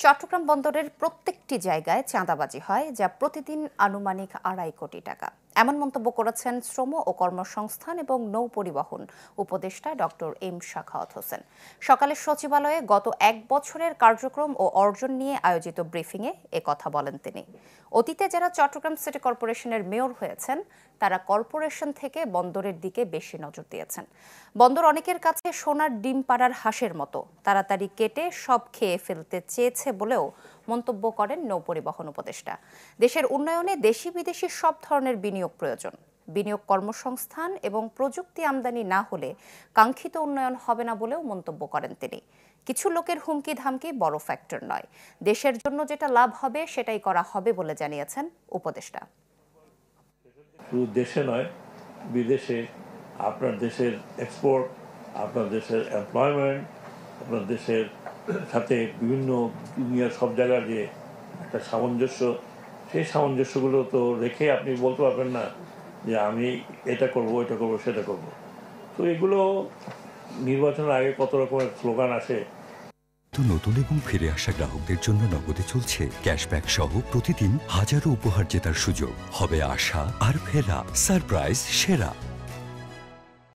চট্টগ্রাম বন্দরের প্রত্যেকটি জায়গায় চাঁদাবাজি হয়, যা প্রতিদিন আনুমানিক ২.৫ কোটি টাকা। এমন মন্তব্য করেছেন শ্রম ও কর্মসংস্থান এবং নৌ পরিবহন উপদেষ্টা ডক্টর এম সাখাওয়াত হোসেন। সকালে সচিবালয়ে গত ১ বছরের কার্যক্রম ও অর্জন নিয়ে আয়োজিত ব্রিফিংয়ে কথা বলেন তিনি। অতীতে যারা চট্টগ্রাম সিটি কর্পোরেশনের মেয়র হয়েছেন, তারা কর্পোরেশন থেকে বন্দরের দিকে বেশি নজর দিয়েছেন। বন্দর অনেকের কাছে সোনার ডিম পাড়ার হাঁসের মতো, তাড়াতাড়ি কেটে সব খেয়ে ফেলতে চেয়েছে বলেও মন্তব্য করেন নৌপরিবহন উপদেষ্টা। দেশের উন্নয়নে দেশি বিদেশি সব ধরনের বিনিয়োগ প্রয়োজন। বিনিয়োগ, কর্মসংস্থান এবং প্রযুক্তি আমদানি না হলে কাঙ্ক্ষিত উন্নয়ন হবে না বলেও মন্তব্য করেন তিনি। কিছু লোকের হুমকি ধামকি বড় ফ্যাক্টর নয়, দেশের জন্য যেটা লাভ হবে সেটাই করা হবে বলে জানিয়েছেন উপদেষ্টা। শুধু দেশে নয়, বিদেশে আপনার দেশের এক্সপোর্ট, আপনার দেশের এমপ্লয়মেন্ট, আপনার দেশের সাথে বিভিন্ন দুনিয়ার সব জায়গার যে একটা সামঞ্জস্য, সেই সামঞ্জস্যগুলো তো রেখে আপনি বলতে পারবেন না যে আমি এটা করব, এটা করব, সেটা করব। তো এগুলো নির্বাচনের আগে কত রকমের স্লোগান আসে। নতুন এবং ফিরে আসা গ্রাহকদের জন্য নগদে চলছে ক্যাশব্যাক সহ প্রতিদিন হাজারো উপহার জেতার সুযোগ। হবে আশা আর ফেরা, সারপ্রাইজ সেরা।